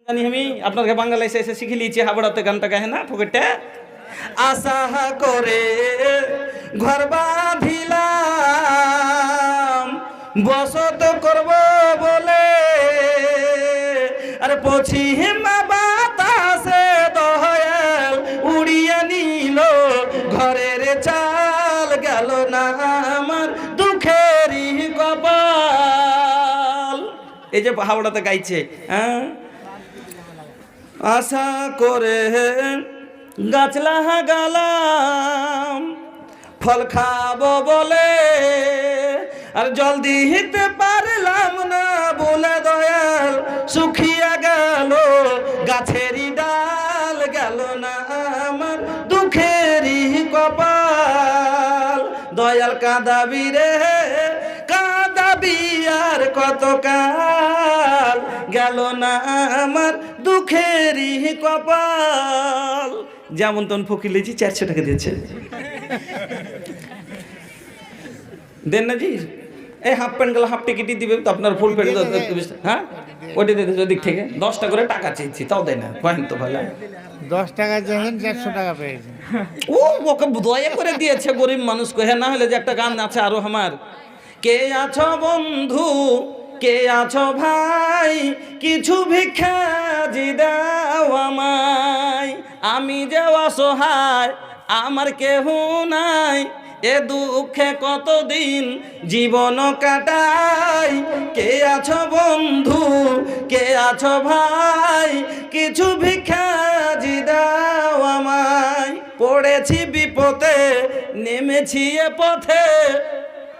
জানি আমি আপনাকে বাংলায় এসে শিখে লিয়েছি হাবড়াতে গানটা গাহে না পকেটে আশা করে ঘর বাঁধিলাম বসত করব বলে আরে পশ্চিম বাতাসে দয়াল উড়িয়ে নিল ঘরের চাল গেল না আমার দুঃখেরই কপাল। এই যে হাওড়াতে গাইছে হ্যাঁ আশা করে গাছ লাগালাম ফল খাবো বলে আর জল দিতে পারলাম না বলে দয়াল শুকিয়ে গেল গাছেরই ডাল গেল না আমার দুঃখেরই কপাল। দয়াল কাঁদাবি রে কাঁদাবি আর কত কাল গেল না আমার দুঃখেরই কপাল। যেমন তখন ফকির লিয়েছি 400 টাকা দিয়েছে দেন না জি এই হাফ প্যান্ট গেলে হাফ টিকিটই দিবে তো আপনার ফুল প্যান্ট হ্যাঁ ওটি দিতে ওদিক থেকে 10 টাকা করে টাকা চেয়েছি তাও দেয় না কয়েন তো ভালো 10 টাকা যখন 400 টাকা পেয়েছে ও ওকে দয়া করে দিয়েছে গরিব মানুষকে হ্যাঁ না হলে যে একটা গান আছে আরো আমার কে আছো বন্ধু কে আছো ভাই কিছু ভিক্ষা জি দাও আমায় আমি যে অসহায় আমার কেহ নাই এ দুঃখে কতদিন জীবন কাটাই। কে আছো বন্ধু কে আছো ভাই কিছু ভিক্ষা জি দাও আমায় পড়েছি বিপদে নেমেছি এ পথে।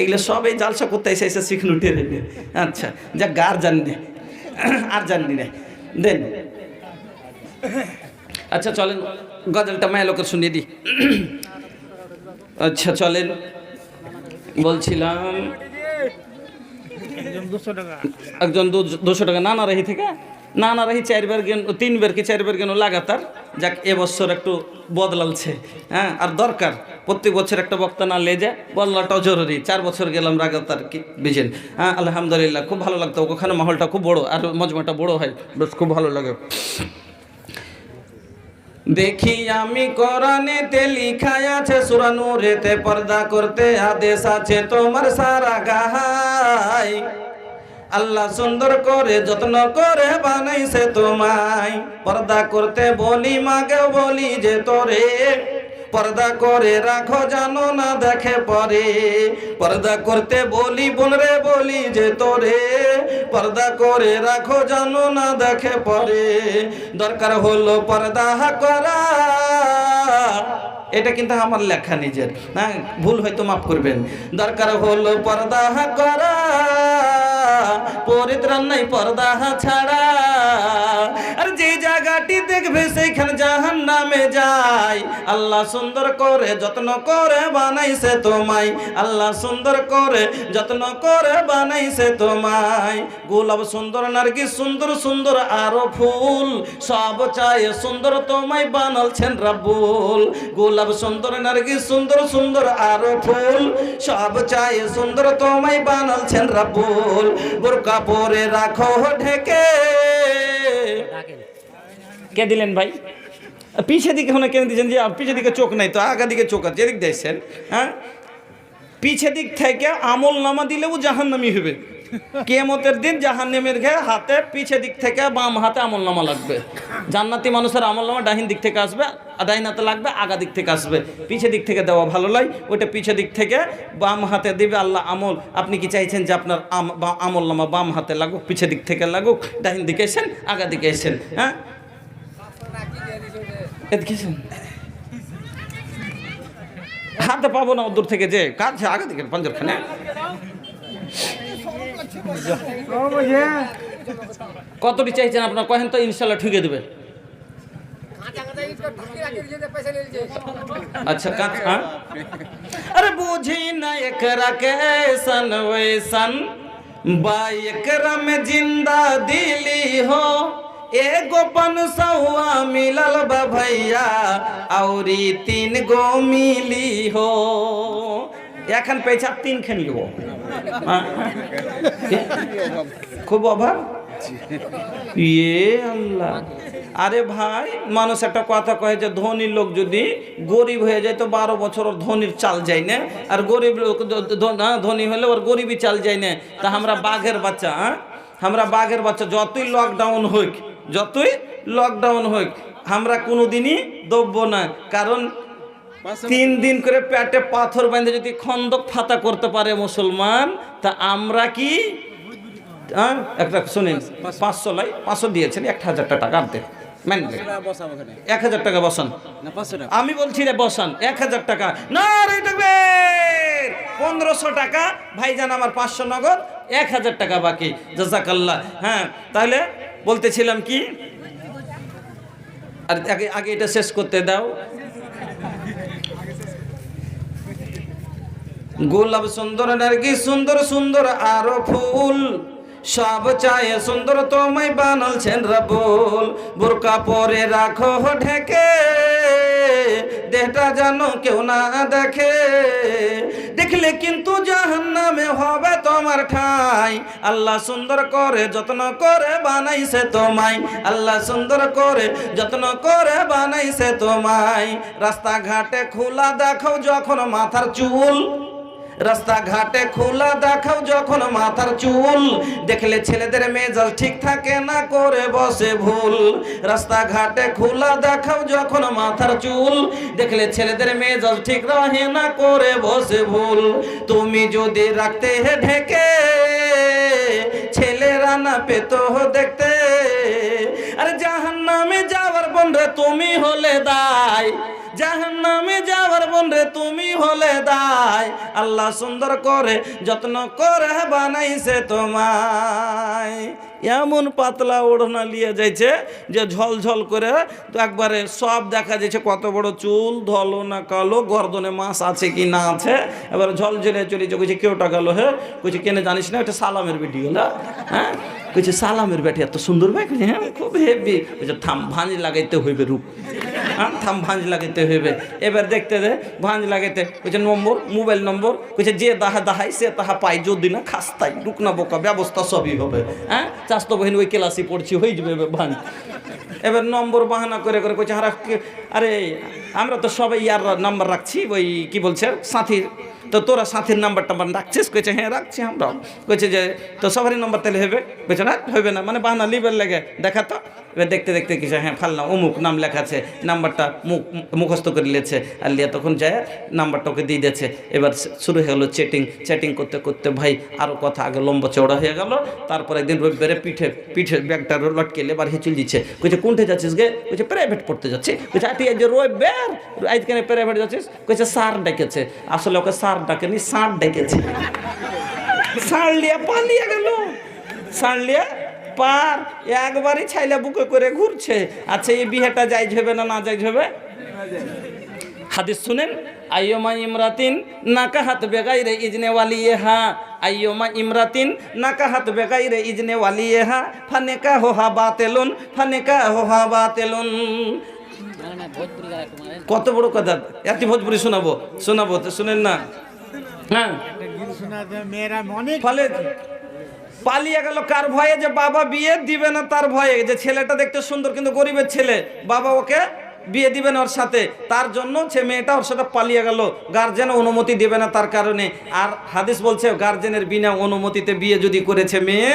এগুলো সবই জালসা করতে এসে শিখল টেরে নে আচ্ছা যা গার জাননি আর জাননি না দেন আচ্ছা চলেন গজলটা মায়া লোকের শুনিয়ে দিই। আচ্ছা চলেন বলছিলাম একজন 200 টাকা নানা রাহি থেকে নানা রাহি 4 বার গেন 3 বার কি 4 বার গেন লাগাতার যাক এবছর একটু বদলালছে হ্যাঁ আর দরকার প্রত্যেক বছর একটা বক্তা না লে যায় বদলাটাও জরুরি। 4 বছর গেলাম লাগাতার কি বুঝেন হ্যাঁ আলহামদুলিল্লাহ খুব ভালো লাগতো ওখানে মহলটা খুব বড় আর মজমাটা বড় হয় বেশ খুব ভালো লাগে। দেখি আমি কোরআনেতে লেখা আছে সূরা নূরেতে পর্দা করতে আদেশ আছে তোমার সারা গায় আল্লাহ সুন্দর করে যত্ন করে বানাইছে তোমায় পর্দা করতে বলি মাকে বলি যে তোরে পর্দা করে রাখো জানো না দেখে পরে পর্দা করতে বলি বোন রে বলি যে তোরে পর্দা করে রাখো জানো না দেখে পরে দরকার হলো পর্দা করা। এটা কিন্তু আমার লেখা নিজের হ্যাঁ ভুল হয়তো মাফ করবেন। দরকার হলো পর্দা করা পরিত্রাণ নাই পর্দা ছাড়া আর যে জায়গাটি দেখবে সেইখানে জাহান্নামে যায়। আল্লাহ সুন্দর করে যত্ন করে বানাইছে তোমায় আল্লাহ সুন্দর করে যত্ন করে বানাইছে তোমায় গোলাপ সুন্দর নার্গিস সুন্দর সুন্দর আরো ফুল সব চাই সুন্দর তোমায় বানালছেন রাব্বুল। গোলাপ সুন্দর নার্গিস সুন্দর সুন্দর আরো ফুল সব চাই সুন্দর তোমায় বানালছেন রাব্বুল। বোরকা পরে রাখো ঢেকে কে দিলেন ভাই পিছে দিকে ওখানে কেন দিয়েছেন যে পিছে দিকে চোখ নাই তো আগা দিকে চোখ আছে এদিক দিয়েছেন হ্যাঁ পিছে দিক থেকে আমল নামা দিলেও জাহান্নামী হবে কিয়ামতের দিন জাহান্নামের ঘায়ে হাতে পিছে দিক থেকে বাম হাতে আমল নামা লাগবে। জান্নাতি মানুষের আমল নামা ডাহিন দিক থেকে আসবে আর ডাহিন হাতে লাগবে আগা দিক থেকে আসবে পিছে দিক থেকে দেওয়া ভালো নয় ওইটা পিছে দিক থেকে বাম হাতে দেবে আল্লাহ আমল। আপনি কি চাইছেন যে আপনার আমল নামা বাম হাতে লাগুক পিছে দিক থেকে লাগুক ডাহিন দিকে এসেন আগা দিকে এসেন হ্যাঁ এদিকেছেন হাতে পাবো না দূর থেকে যে কাজ আগে দিকে পাঞ্জাবখানে কতটি চাইছেন আপনার কহেন তো ইনশাল্লাহ ঠুকে দেবে। अच्छा कहा अरे बूझी ना एकरा के सन वैसन बा एकरा में जिंदा दिली हो एगो 500 मिलल बा भैया औरी 3 गो मिली हो এখন পেছা 3 খান লিবো খুব অভাব ইয়ে আল্লাহ, আরে ভাই মানুষ একটা কথা কয় যে ধনী লোক যদি গরিব হয়ে যায় তো 12 বছর ওর ধনীর চাল যায় না, আর গরিব লোক ধনী হলে ওর গরিবই চাল যায় না। তা আমরা বাঘের বাচ্চা, আমরা বাঘের বাচ্চা, যতই লকডাউন হোক আমরা কোনোদিনই দববো না। কারণ 3 দিন করে পেটে পাথর বাঁধে যদি খন্দক ফাতা করতে পারে মুসলমান, তা আমরা কি একটা শুনেন 500 লাই 500 দিয়েছেন, 1000 টাকা দেন, 1000 টাকা বসান, আমি বলছি রে বসান 1000 টাকা না রে, 1500 টাকা ভাইজান, আমার 500 নগদ, 1000 টাকা বাকি, জাযাকাল্লাহ। হ্যাঁ তাহলে বলতেছিলাম কি, আর আগে এটা শেষ করতে দাও। গোলাপ সুন্দর নার্গি সুন্দর সুন্দর আরো ফুল, সব চায় সুন্দর তোমায় বানালছেন রাবুল। বোরকা পরে রাখো ঢেকে, দেহটা যেন কেউ না দেখে, দেখলে কিন্তু জাহান্নামে হবে তোমার ঠাই। আল্লাহ সুন্দর করে যত্ন করে বানাইছে তোমায়, আল্লাহ সুন্দর করে যত্ন করে বানাইছে তোমায়। রাস্তাঘাটে খোলা দেখাও যখন মাথার চুল, রাস্তাঘাটে খোলা দেখাও যখন মাথার চুল, দেখলে ছেলেদের মেজাজ ঠিক থাকে না করে বসে ভুল। রাস্তাঘাটে খোলা দেখাও যখন মাথার চুল, দেখলে ছেলেদের মেজাজ ঠিক রহে না করে বসে ভুল। তুমি যদি রাখতে ঢেকে, ছেলেরা না পেত দেখতে। আরে জাহান্নামে যাওয়ার বন্ধে তুমি হলে দায়, জাহান্নামে যাওয়ার বন্ধে তুমি হলে দায়। আল্লাহ সুন্দর করে যত্ন করে বানাইছে তোমায়। এমন পাতলা ওড়না নিয়ে যাইছে যে ঝলঝল করে, তো একবারে সব দেখা যাচ্ছে, কত বড় চুল, ধলো না কালো, গর্দনে মাছ আছে কি না আছে, এবার ঝলঝলে চলেছে। কইছে কেউটা গেল, হ্যাঁ কইছে কেনে জানিস না, এটা সালামের বেটি হলো। হ্যাঁ কইছে সালামের বেটি এত সুন্দর ভাই, হ্যাঁ খুব হেভি। কইছে থাম, ভাঁজ লাগাইতে হইবে রূপ, হ্যাঁ থাম ভাঁজ লাগাইতে হইবে। এবার দেখতে দে ভাঁজ লাগাইতে, কইছে নম্বর, মোবাইল নম্বর, কইছে যে দাহাই সে তাহা পাই, যদি না খাস্তাই রুকনা বোকা, ব্যবস্থা সবই হবে। হ্যাঁ চাস্তো বহিন ওই ক্লাসে পড়ছি, হয়ে যাবে ভাঁজ। এবার নম্বর বাহানা করে করে কইছে, আরে আমরা তো সবাই ইয়ার নাম্বার রাখছি, ওই কি বলছে সাথীর, তো তোরা সাথীর নাম্বার টাম্বার রাখছিস? কইছে হ্যাঁ রাখছি আমরা। কইছে যে তো সবারই নাম্বার তাহলে হবে? কইছে না হবে না, মানে বাহানা লিবের লেগে দেখা তো। এবার দেখতে দেখতে কিছু হ্যাঁ ফালনা অমুক নাম লেখা আছে, নাম্বারটা মুখস্থ করে লিয়েছে, আর লিয়া তখন যায় নাম্বারটা ওকে দিয়ে দিয়েছে। এবার শুরু হয়ে গেলো চ্যাটিং করতে করতে ভাই আরও কথা আগে লম্বা চওড়া হয়ে গেল। তারপর একদিন রবিবারে পিঠে ব্যাগটা লটকে এবার হেঁচুল দিচ্ছে। কইছে কোনটা যাচ্ছিস গে? কইছে প্রাইভেট পড়তে যাচ্ছি। কইছে আটি আজ রবিবার আজকে প্রাইভেট যাচ্ছিস? কইছে স্যার ডেকেছে। আসলে ওকে স্যার ডাকেনি, ষাঁড় ডেকেছে। ষাঁড় লিয়া পালিয়ে গেল, ষাঁড় লিয়া পার একবারই ছাইলা বুকে করে ঘুরছে। আচ্ছা এই বিয়েটা যাইজ হবে না যাইজ হবে? হাদিস শুনেন, আইয়মা ইমরাতিন নাকাহাত বেগাইরে ইজনে ওয়ালিহা, আইয়মা ইমরাতিন নাকাহাত বেগাইরে ইজনে ওয়ালিহা ফানিকাহুহা বাতিলুন, ফানিকাহুহা বাতিলুন। কত বড় কথা, এত ভোজপুরি শোনাবো তো শুনেন না। হ্যাঁ ফলে পালিয়ে গেল কার ভয়ে? যে বাবা বিয়ে দিবে না তার ভয়ে, যে ছেলেটা দেখতে সুন্দর কিন্তু গরিবের ছেলে, বাবা ওকে বিয়ে দিবে না ওর সাথে, তার জন্য সে মেয়েটা ওর সাথে পালিয়ে গেল। গার্জেন অনুমতি দিবে না তার কারণে। আর হাদিস বলছে গার্জেনের বিনা অনুমতিতে বিয়ে যদি করেছে মেয়ে,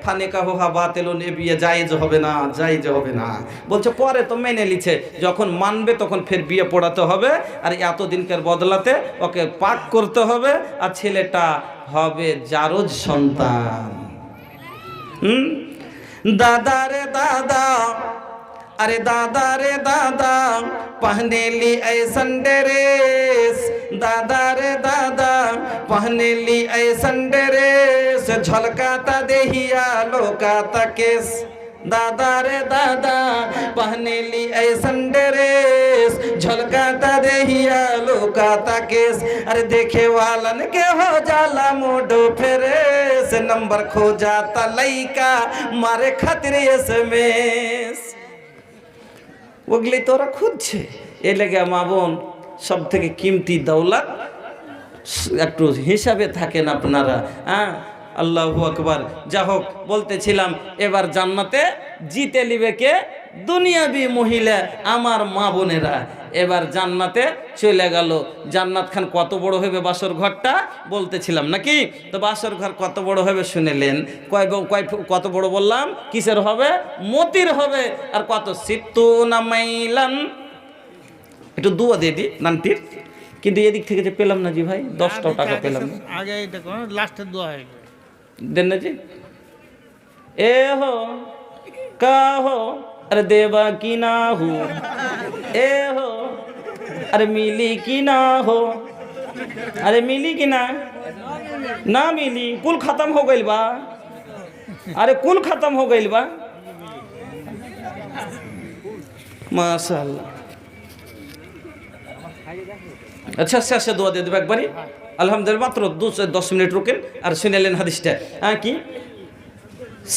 ফানিকাহুহা বাতিলুন, এ বিয়ে জায়েজ হবে না। বলছে পরে তো মেনে নিছে, যখন মানবে তখন ফের বিয়ে পড়াতে হবে, আর এতদিনকার বদলাতে ওকে পাক করতে হবে, আর ছেলেটা হবে জারজ সন্তান। দাদা রে দাদা, अरे दादा रे दादा पहने ली ऐसन ड्रेस, दादा रे दादा पहने ली ऐसन ड्रेस, झलकाता देहिया लोकाता केस, दादा रे दादा पहने ली ऐसन ड्रेस, झलकाता देहिया लोकाता केस। अरे देखे वालन के हो जाला मोडो फेरेस, नंबर खो जाता लइका मारे खतरे एसएमएस। ওগুলি তো ওরা খুঁজছে। এ লেগে মা বোন সব থেকে কিমতি দৌলত একটু হিসাবে থাকেন আপনারা। হ্যাঁ আল্লাহু আকবার। যা হোক, বলতেছিলাম এবার জান্নাতে জিতে নিবে কে? দুনিয়াবি মহিলা, আমার মা বোনেরা এবার জান্নাতে চলে গেল। জান্নাত খান কত বড় হবে বাসর ঘরটা বলতেছিলাম নাকি? তো বাসর ঘর কত বড় হবে শুনেলেন। কত বড় বললাম? কিসের হবে? মতির হবে। আর কত? সিত্তুনা মাইলান। একটু দুয়া দিয়ে দি নানটির, কিন্তু এদিক থেকে যে পেলাম না জি ভাই, 10টাও টাকা পেলাম না। আগে এটা কোন লাস্টের দোয়া হয়ে গেল। দেন না জি। এ হো কা হো अरे देवा की ना हो, ए हो अरे मिली की ना हो, अरे मिली की ना मिली, कुल खत्म हो गइल बा, अरे कुल खत्म हो गइल बा। माशाअल्लाह। अच्छा শেষে দোয়া দিয়ে দেব একবারই। আলহামদুলিল্লাহ। মাত্র 10 মিনিট রুকেন আর শুনেলেন হাদিসটা। হ্যাঁ, কি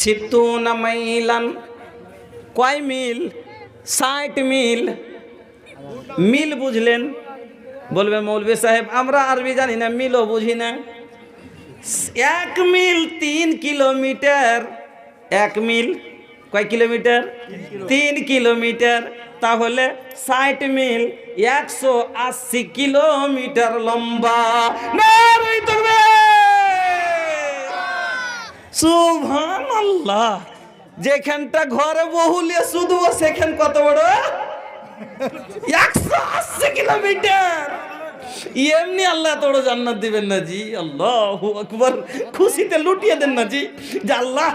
সিত্তুনা মাইলান, কয় মিল? 60 মিল। মিল বুঝলেন? বলবে মৌলভী সাহেব আমরা আরবি জানি না, মিলও বুঝি না। 1 মিল 3 কিলোমিটার। 1 মিল কয় কিলোমিটার? 3 কিলোমিটার। তাহলে 60 মিল 180 কিলোমিটার লম্বা। নারে তাকবীর, সুবহানাল্লাহ। যেখানটা ঘরে বহুলিয়ে শুধু সেখান কত বড়? 180 কিলোমিটার। এমনি আল্লাহ তোর জান্নাত দিবেন না জি। আল্লাহু আকবার। খুশিতে লুটিয়ে দেন না জি, যে আল্লাহ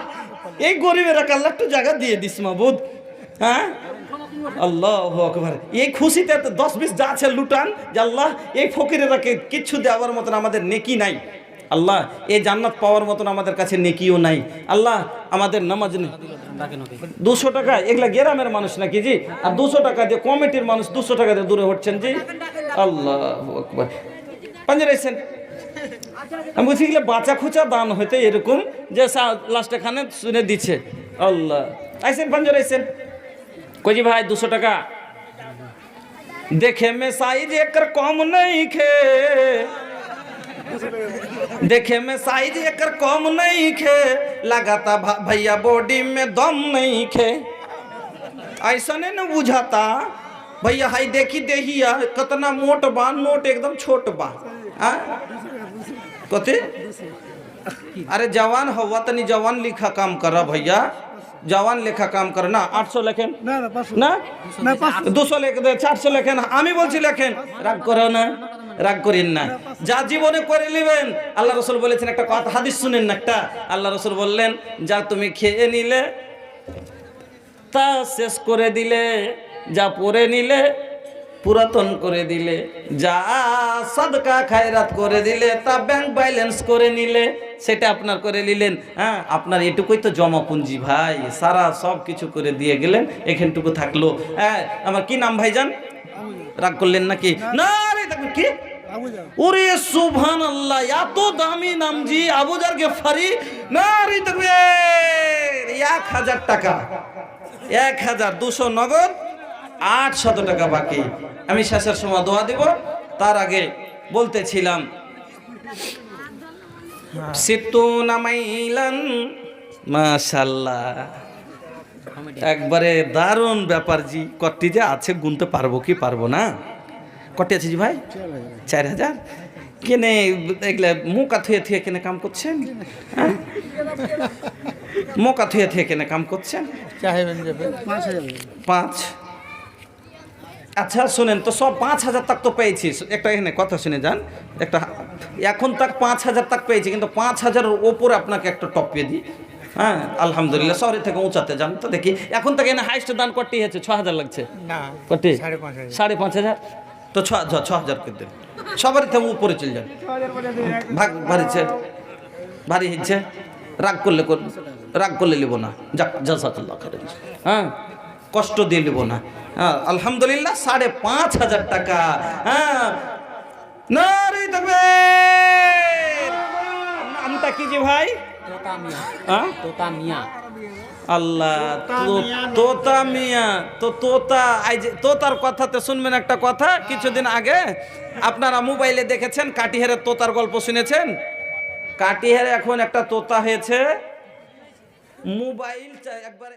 এই গরিবের আল্লাহ একটু জায়গা দিয়ে দিস মাবুদ। হ্যাঁ, আল্লাহু আকবার। এই খুশিতে 10-20 যা আছে লুটান, যে আল্লাহ এই ফকিরেরাকে কিচ্ছু দেওয়ার মতন আমাদের নেকি নাই। আল্লাহ এই জান্নাত পাওয়ার মতন আমাদের কাছে নেকিও নাই। আল্লাহ আমাদের নামাজ নেই। 200 টাকা এগুলা গ্রামের মানুষ নাকি জি? আর 200 টাকা দিয়ে কমিটির মানুষ 200 টাকা দিয়ে দূরে হচ্ছেন জি। আল্লাহু আকবার। পাঞ্জারাইছেন আমি বলছি এগুলো বাঁচা খুচা দান হইতে এরকম যে লাস্টে খানে শুনে দিচ্ছে। আল্লাহ আইসেন পাঞ্জারাইছেন কই জি ভাই 200 টাকা देखे में साइज एकर कम नहीं खे, देखे में साइज एकर कम नहीं खे, लगाता भैया बॉडी में दम नहीं खे। ऐसा नहीं न बुझाता भैया हाई देखी देहिया कितना मोट बा, नोट एकदम छोट बा। कते अरे जवान हवा तनी जवान लिखा काम करा भैया, जवान लेखा काम करना। 800 लेखें ना 200 लेख 400 लेखें। আমি বলছি লেখেন, রাগ করো না, রাগ করেন না, যা জীবনে করে নেবেন। আল্লাহ রাসূল বলেছেন একটা কথা, হাদিস শুনেন না একটা। আল্লাহ রাসূল বললেন যা তুমি খেয়ে নিলে তা শেষ করে দিলে, যা পরে নিলে পুরাতন করে দিলে, যা সাদকা খায়রাত করে দিলে, তা ব্যাংক ব্যালেন্স করে নিলে, সেটা আপনার করে নিলেন। হ্যাঁ, আপনার এটুকুই তো জমা পুঞ্জি ভাই, সারা সব কিছু করে দিয়ে গেলেন, এখানটুকু থাকলো। হ্যাঁ, আমার কি নাম ভাইজান? রাগ করলেন নাকি? না রে দেখুন কি, ওরে সুবহানাল্লাহ, এত দামি নাম জি, আবুজার গেফারি। না রে দেখুন 1000 টাকা, 1200 নগদ, 800 টাকা বাকি। আমি শেষের সময় দোয়া দেব, তার আগে বলতেছিলাম সিত্তুনা মাইলান। মাশাআল্লাহ, একবারে দারুণ ব্যাপার জি। কটি যে আছে গুনতে পারবো কি পারবো না? কটি আছে জি ভাই? 4000। কেনে এগুলা মুখা থুয়ে থুয়ে কেনে কাম করছেন? মুখা থুয়ে থুয়ে কেনে কাম করছেন? 5। আচ্ছা শুনেন তো, সব 5000 তক তো পেয়েছি। একটা এখানে কথা শুনে যান, একটা এখন তক 5000 তক পেয়েছি, কিন্তু 5000 এর ওপরে আপনাকে একটা টপিয়ে দিই। হ্যাঁ আলহামদুলিল্লাহ, শহরে থেকে উঁচাতে যান তো দেখি। এখন থেকে এনে হাইস্ট দান কটি হয়েছে? 6000 লাগছে না? কটি? 5,500। তো 6000 করে দেন, সবারই থেকে উপরে চলে যান। ভাগ ভারিছে, ভারী হচ্ছে। রাগ করলে লিব না, যাক জাযাকাল্লাহ খাইরান। হ্যাঁ, কষ্ট দিয়ে লিব না। হ্যাঁ আলহামদুলিল্লাহ 5,500 টাকা। হ্যাঁ, নারে তাকবীর। নামটা কি যে ভাই? তোতা মিয়া। আল্লাহ, তোতা মিয়া। তো তোতা, তোতার কথাতে শুনবেন একটা কথা। কিছুদিন আগে আপনারা মোবাইলে দেখেছেন, কাটিহারের তোতার গল্প শুনেছেন? কাটিহারে এখন একটা তোতা হয়েছে মোবাইল একবার